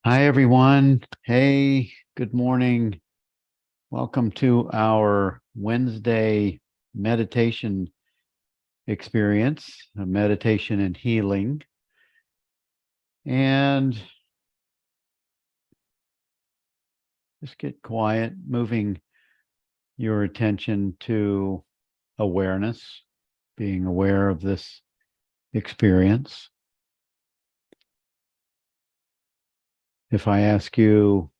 Hi, everyone. Hey, good morning. Welcome to our Wednesday meditation experience, a meditation and healing. And just get quiet, moving your attention to awareness, being aware of this experience. If I ask you,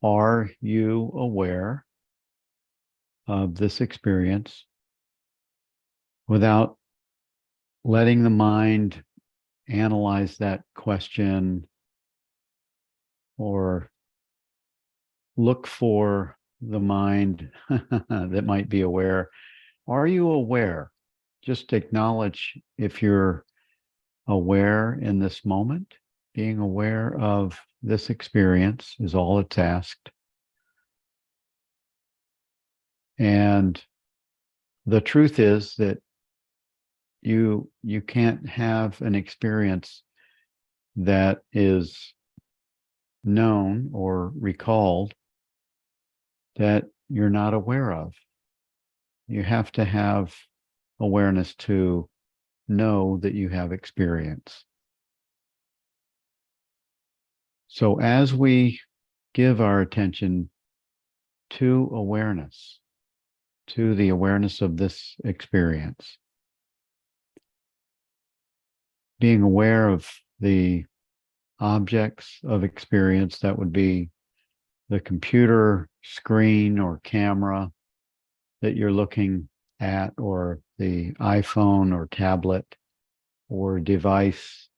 are you aware of this experience without letting the mind analyze that question or look for the mind that might be aware? Are you aware? Just acknowledge if you're aware in this moment. Being aware of this experience is all it's asked. And the truth is that you can't have an experience that is known or recalled that you're not aware of. You have to have awareness to know that you have experience. So as we give our attention to awareness, to the awareness of this experience, being aware of the objects of experience, that would be the computer screen or camera that you're looking at, or the iPhone or tablet or device,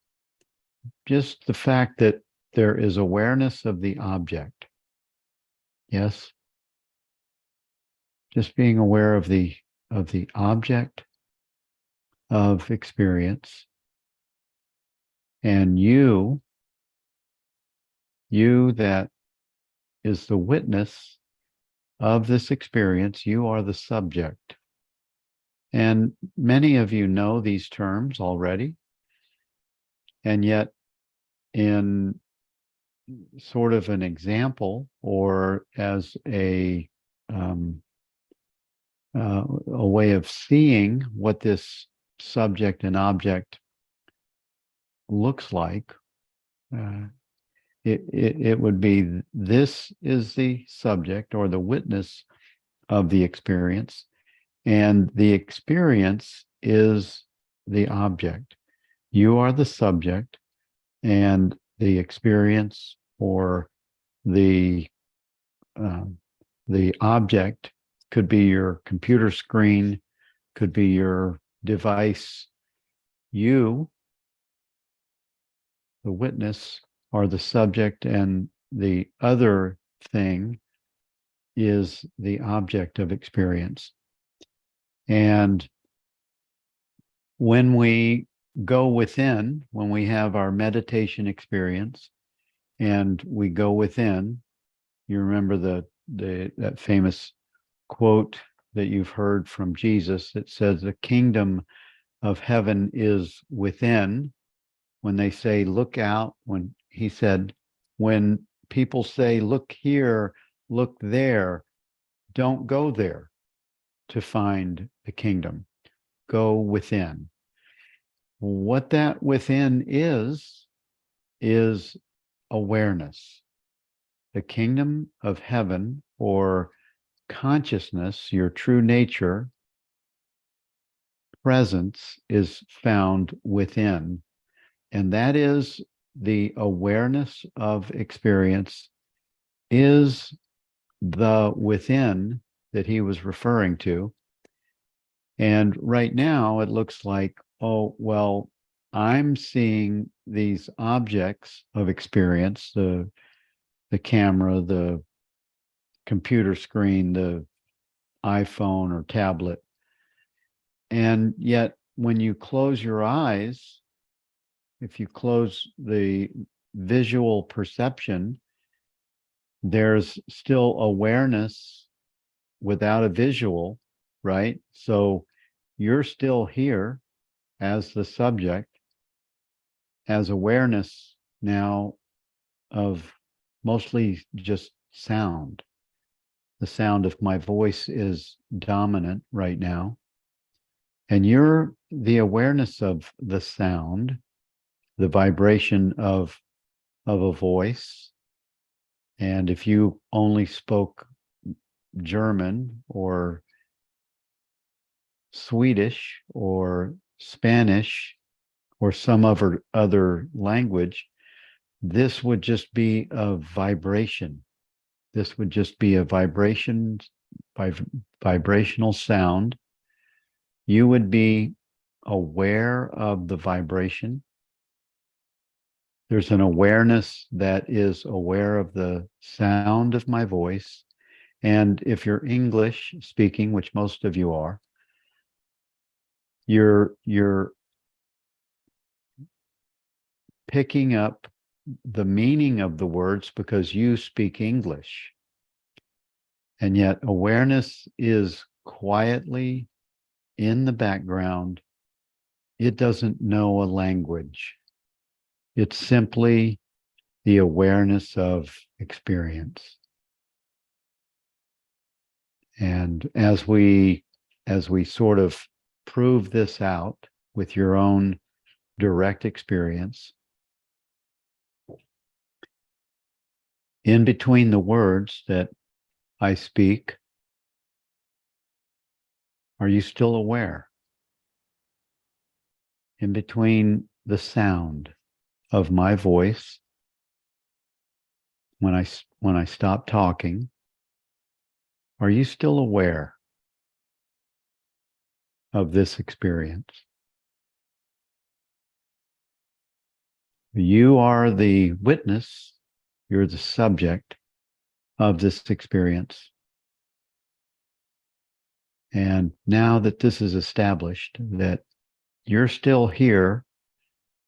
just the fact that there is awareness of the object. Yes. Just being aware of the object of experience, and you that is the witness of this experience. You are the subject. And many of you know these terms already, and yet in sort of an example, or as a way of seeing what this subject and object looks like, it would be, this is the subject or the witness of the experience, and the experience is the object. You are the subject, and the experience or the object could be your computer screen, could be your device. You, the witness, are the subject, and the other thing is the object of experience. And when we go within, when we have our meditation experience and we go within, you remember that famous quote that you've heard from Jesus that says, the kingdom of heaven is within. When they say, look out, when he said, when people say, look here, look there, don't go there to find the kingdom. Go within. What that within is awareness. The kingdom of heaven, or consciousness, your true nature, presence, is found within. And that is the awareness of experience, is the within that he was referring to. And right now it looks like, oh, well, I'm seeing these objects of experience, the camera, the computer screen, the iPhone or tablet. And yet when you close your eyes, if you close the visual perception, there's still awareness without a visual, right? So you're still here as the subject, as awareness now of mostly just sound. The sound of my voice is dominant right now. And you're the awareness of the sound, the vibration of a voice. And if you only spoke German or Swedish or Spanish or some other language, this would just be a vibration. This would just be a vibrational sound. You would be aware of the vibration. There's an awareness that is aware of the sound of my voice. And if you're English speaking, which most of you are, you're picking up the meaning of the words because you speak English. And yet awareness is quietly in the background. It doesn't know a language. It's simply the awareness of experience. And as we sort of prove this out with your own direct experience, in between the words that I speak, are you still aware? In between the sound of my voice, when I stop talking, are you still aware of this experience? You are the witness, you're the subject of this experience. And now that this is established, that you're still here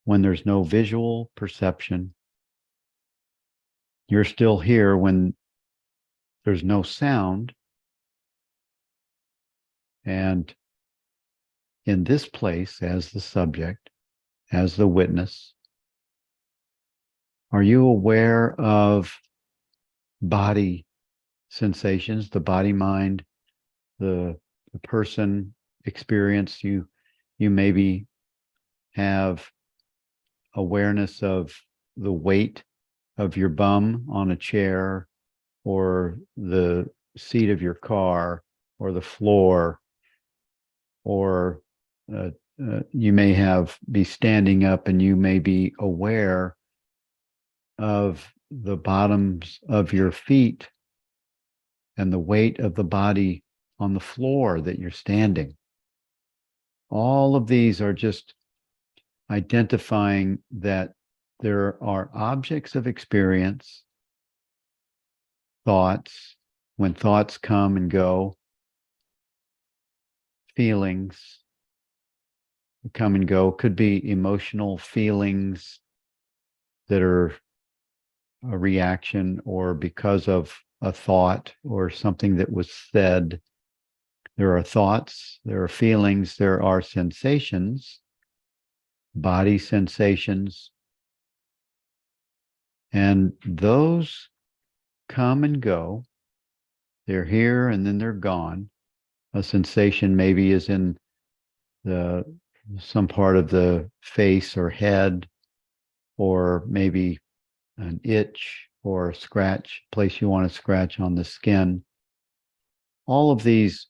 when there's no visual perception, you're still here when there's no sound, and in this place, as the subject, as the witness, are you aware of body sensations, the body mind, the person experience? You maybe have awareness of the weight of your bum on a chair or the seat of your car or the floor, or you may be standing up and you may be aware of the bottoms of your feet and the weight of the body on the floor that you're standing. All of these are just identifying that there are objects of experience, thoughts, when thoughts come and go, feelings come and go, could be emotional feelings that are a reaction or because of a thought or something that was said. There are thoughts, there are feelings, there are sensations, body sensations, and those come and go. They're here and then they're gone. A sensation maybe is in some part of the face or head, or maybe an itch or a scratch, place you want to scratch on the skin. All of these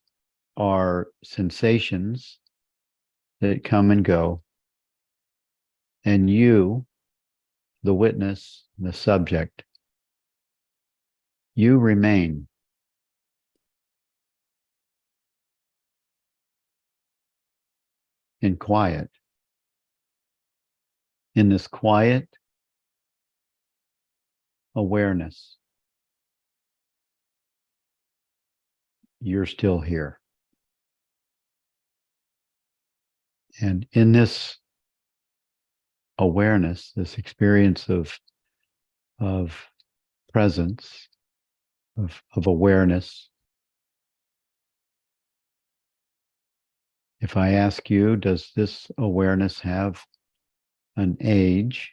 are sensations that come and go. And you, the witness, the subject, you remain. In quiet. In this quiet awareness, you're still here. And in this awareness, this experience of presence, of awareness, if I ask you, does this awareness have an age?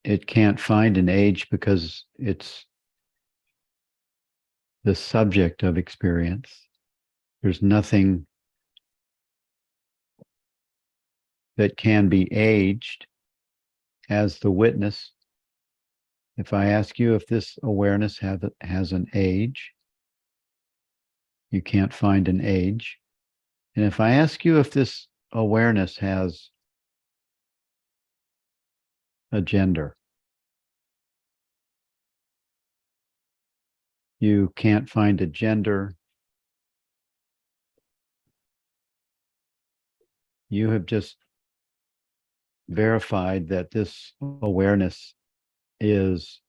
it can't find an age because it's the subject of experience. There's nothing that can be aged as the witness. If I ask you if this awareness has an age, you can't find an age. And if I ask you if this awareness has a gender, you can't find a gender. You have just verified that this awareness is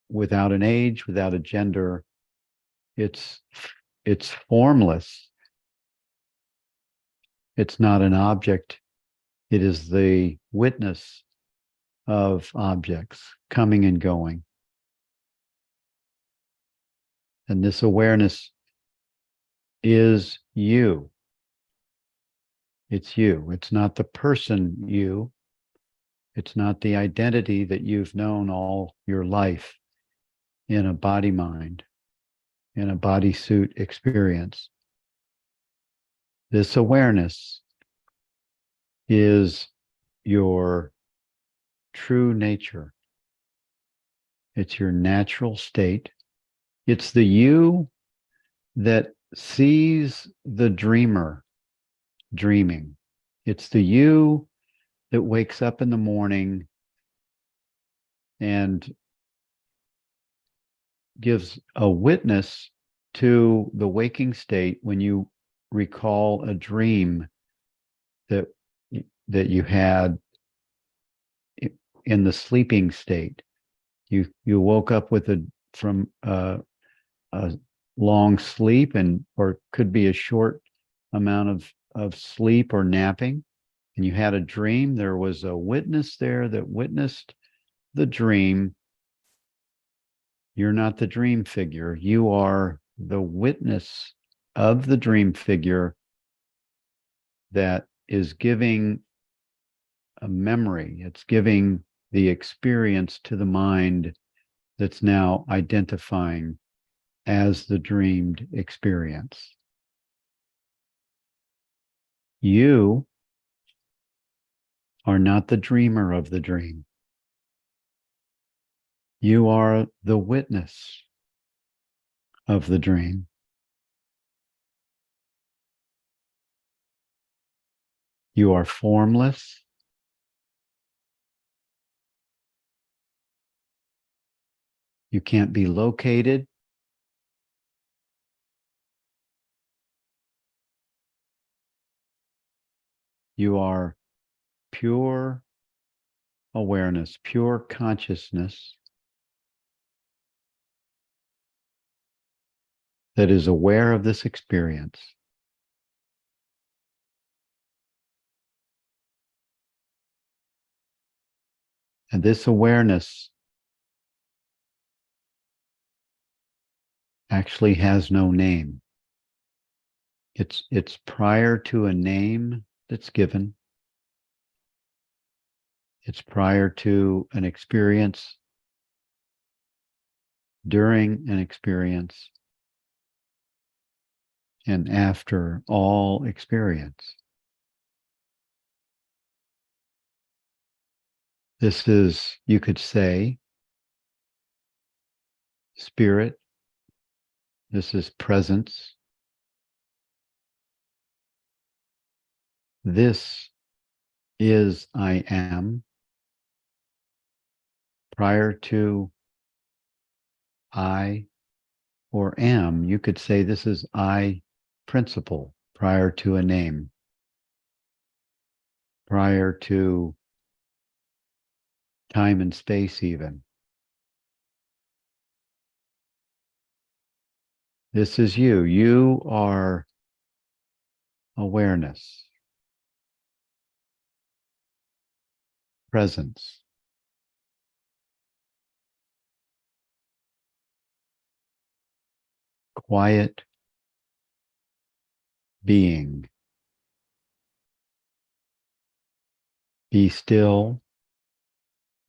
without an age, without a gender. It's formless. It's not an object. It is the witness of objects coming and going. And this awareness is you. It's you. It's not the person you. It's not the identity that you've known all your life in a body mind, in a bodysuit experience. This awareness is your true nature. It's your natural state. It's the you that sees the dreamer dreaming. It's the you that wakes up in the morning and gives a witness to the waking state when you recall a dream that you had in the sleeping state. You woke up from a long sleep, and or could be a short amount of sleep or napping, and you had a dream. There was a witness there that witnessed the dream. You're not the dream figure. You are the witness of the dream figure that is giving a memory. It's giving the experience to the mind that's now identifying as the dreamed experience. You are not the dreamer of the dream. You are the witness of the dream. You are formless. You can't be located. You are pure awareness, pure consciousness that is aware of this experience. And this awareness actually has no name. It's prior to a name that's given. It's prior to an experience, during an experience, and after all experience. This is, you could say, spirit. This is presence. This is I am. Prior to I or am, you could say this is I principle, prior to a name, prior to time and space even. This is you. You are awareness, presence, quiet being. Be still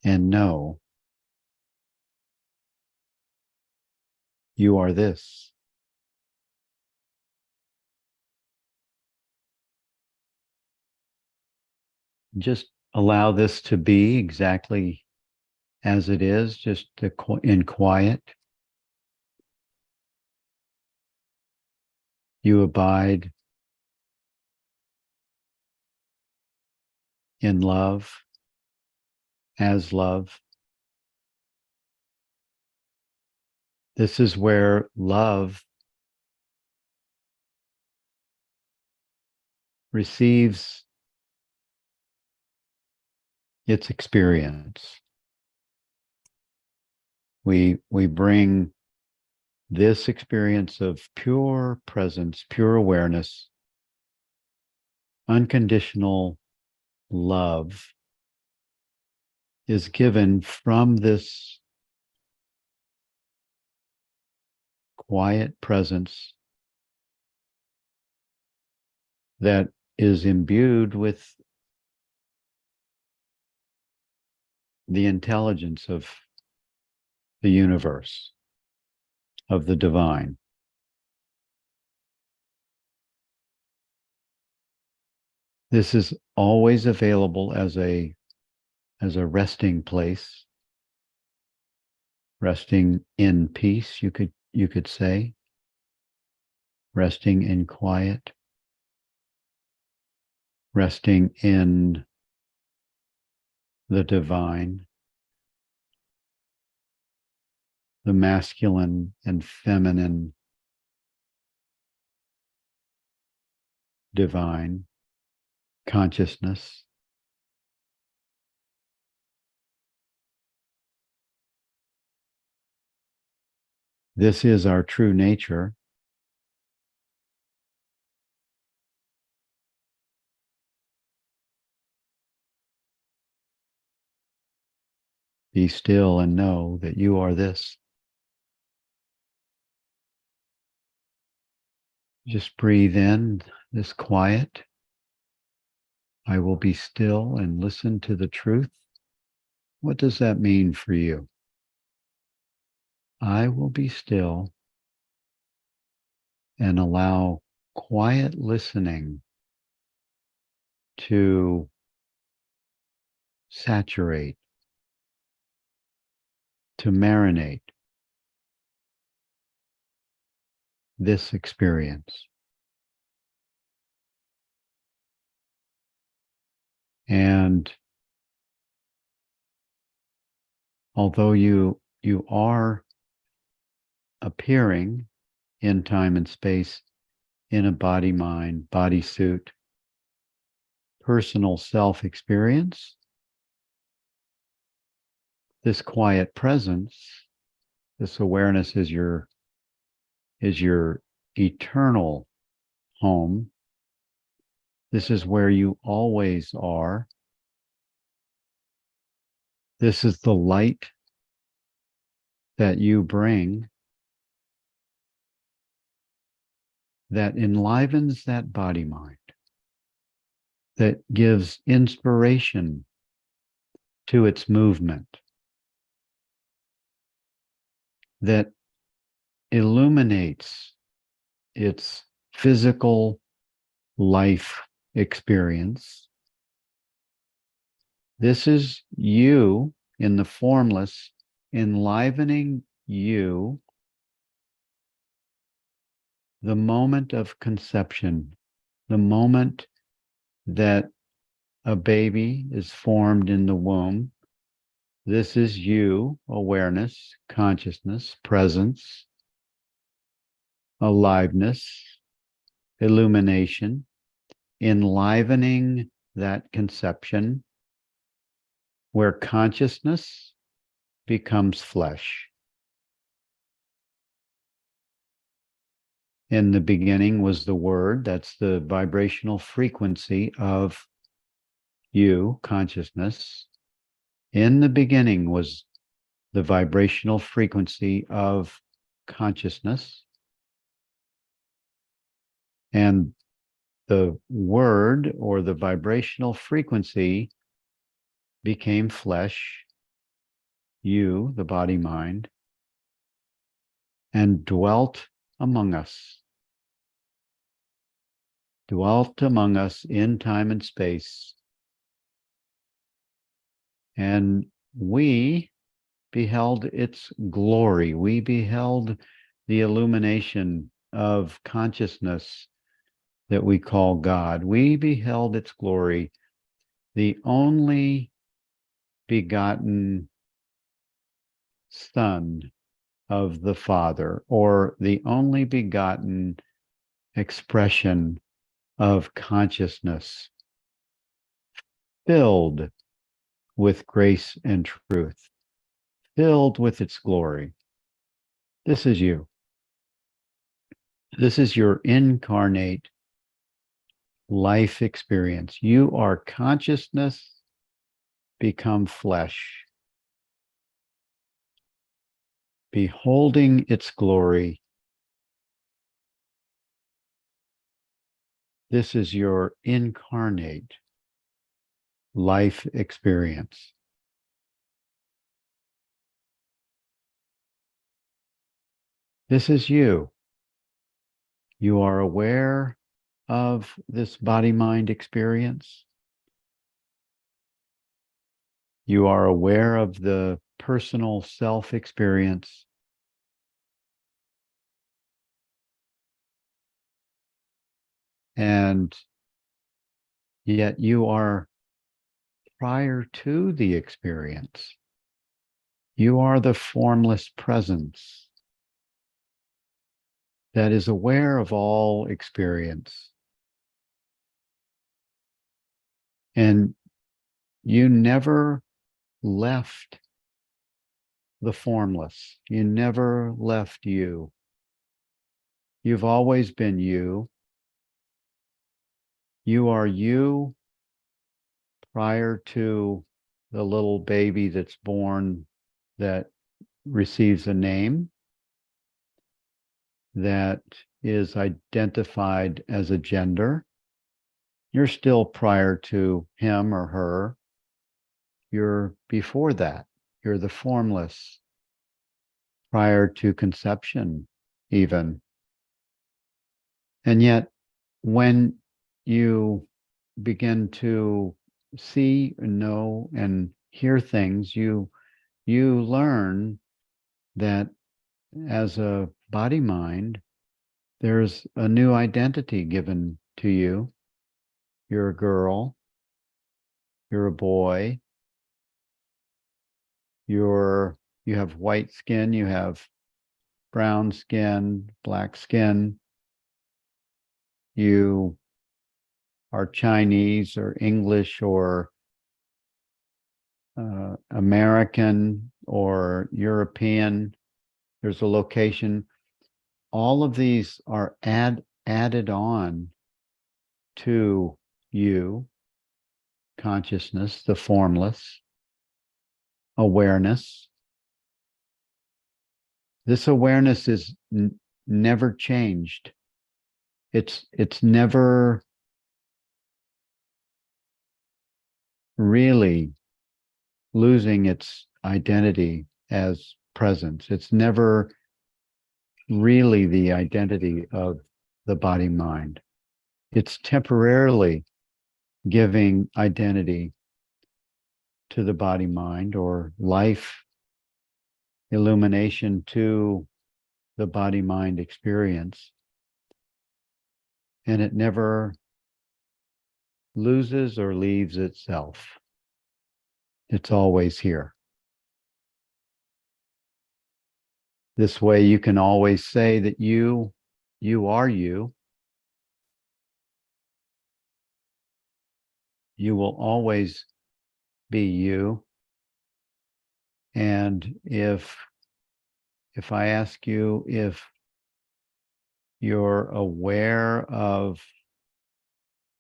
and know you are this. Just allow this to be exactly as it is, just in quiet. You abide in love, as love. This is where love receives its experience. We bring this experience of pure presence, pure awareness, unconditional love is given from this quiet presence that is imbued with the intelligence of the universe, of the divine. This is always available as a resting place, resting in peace, you could say, resting in quiet, resting in the divine, the masculine and feminine divine consciousness. This is our true nature. Be still and know that you are this. Just breathe in this quiet. I will be still and listen to the truth. What does that mean for you? I will be still and allow quiet listening to saturate, to marinate this experience. And although you are appearing in time and space in a body, mind, bodysuit, personal self experience, this quiet presence, this awareness is your eternal home. This is where you always are. This is the light that you bring that enlivens that body mind, that gives inspiration to its movement, that illuminates its physical life experience. This is you in the formless, enlivening you, the moment of conception, the moment that a baby is formed in the womb. This is you, awareness, consciousness, presence, aliveness, illumination, enlivening that conception where consciousness becomes flesh. In the beginning was the word, that's the vibrational frequency of you, consciousness. In the beginning was the vibrational frequency of consciousness. And the word or the vibrational frequency became flesh you, the body mind, and dwelt among us. Dwelt among us in time and space. And we beheld its glory. We beheld the illumination of consciousness that we call God. We beheld its glory, the only begotten Son of the Father, or the only begotten expression of consciousness, filled with grace and truth, filled with its glory. This is you. This is your incarnate life experience. You are consciousness become flesh, beholding its glory. This is your incarnate life experience. This is you. You are aware of this body-mind experience. You are aware of the personal self-experience. And yet you are prior to the experience. You are the formless presence that is aware of all experience. And you never left the formless. You never left you. You've always been you. You are you prior to the little baby that's born, that receives a name, that is identified as a gender. You're still prior to him or her. You're before that. You're the formless, prior to conception, even. And yet, when you begin to see, know, and hear things, you learn that as a body mind, there's a new identity given to you. You're a girl. You're a boy. You have white skin. You have brown skin, black skin. You are Chinese or English or American or European. There's a location. All of these are added on to you, consciousness, the formless, awareness. This awareness is never changed. It's never really losing its identity as presence. It's never really the identity of the body mind. It's temporarily giving identity to the body mind, or life illumination to the body mind experience. And it never loses or leaves itself. It's always here. This way you can always say that you are you. You will always be you. And if I ask you if you're aware of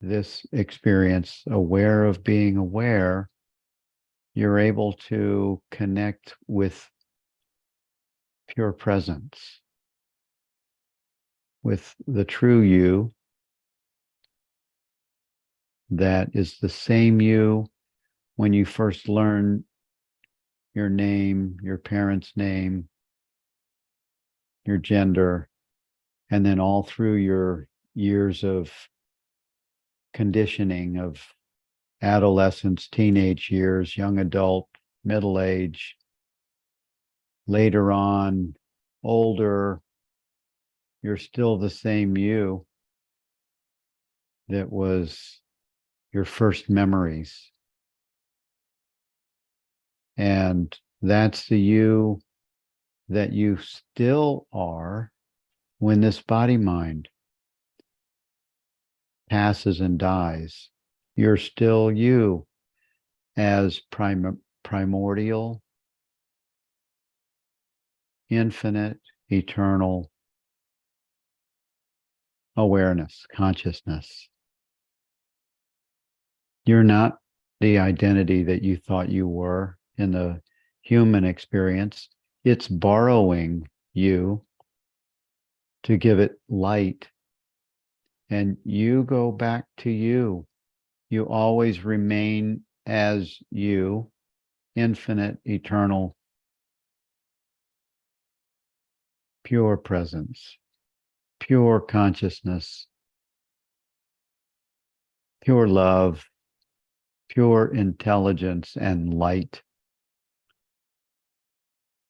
this experience, aware of being aware, you're able to connect with pure presence, with the true you that is the same you when you first learn your name, your parents' name, your gender, and then all through your years of conditioning of adolescence, teenage years, young adult, middle age, later on, older, you're still the same you that was your first memories. And that's the you that you still are when this body mind passes and dies. You're still you as primordial, infinite, eternal awareness, consciousness. You're not the identity that you thought you were in the human experience. It's borrowing you to give it light. And you go back to you. You always remain as you, infinite, eternal, pure presence, pure consciousness, pure love, pure intelligence and light.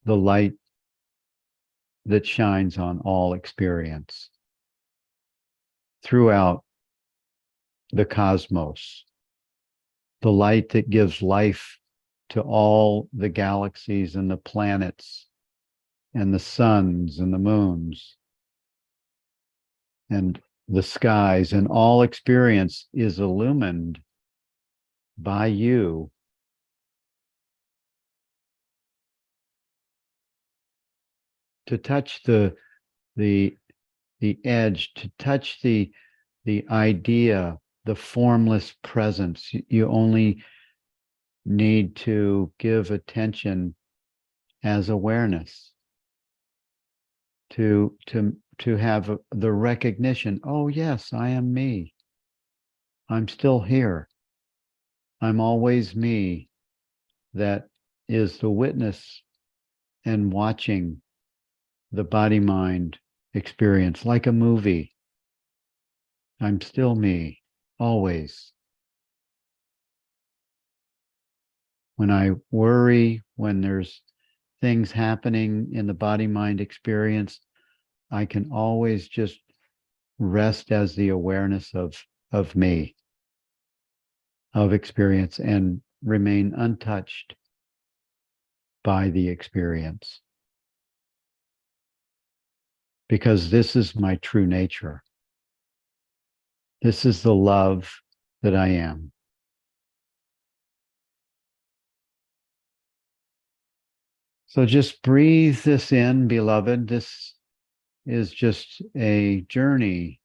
The light that shines on all experience throughout the cosmos, the light that gives life to all the galaxies and the planets and the suns and the moons and the skies, and all experience is illumined by you. To touch the edge, to touch the idea, the formless presence, you only need to give attention as awareness to have the recognition, oh yes, I am me. I'm still here. I'm always me. That is the witness and watching the body mind experience like a movie. I'm still me, always. When I worry, when there's things happening in the body mind experience, I can always just rest as the awareness of me, of experience, and remain untouched by the experience. Because this is my true nature. This is the love that I am. So just breathe this in, beloved. This is just a journey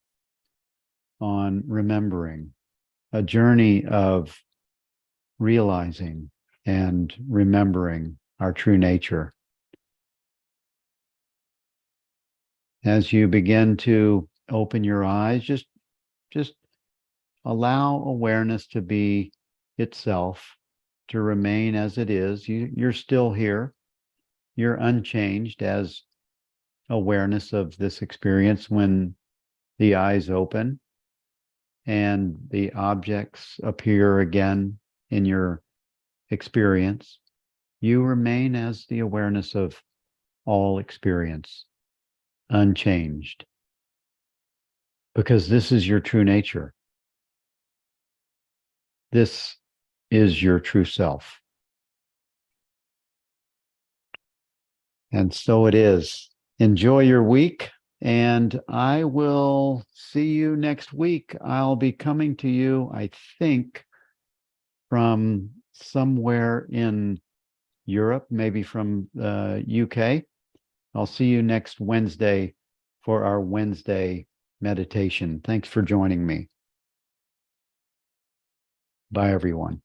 on remembering, a journey of realizing and remembering our true nature. As you begin to open your eyes, just allow awareness to be itself, to remain as it is. You're still here. You're unchanged as awareness of this experience when the eyes open and the objects appear again in your experience. You remain as the awareness of all experience, unchanged, because this is your true nature. This is your true self. And so it is. Enjoy your week, and I will see you next week. I'll be coming to you, I think, from somewhere in Europe, maybe from the UK. I'll see you next Wednesday for our Wednesday meditation. Thanks for joining me. Bye, everyone.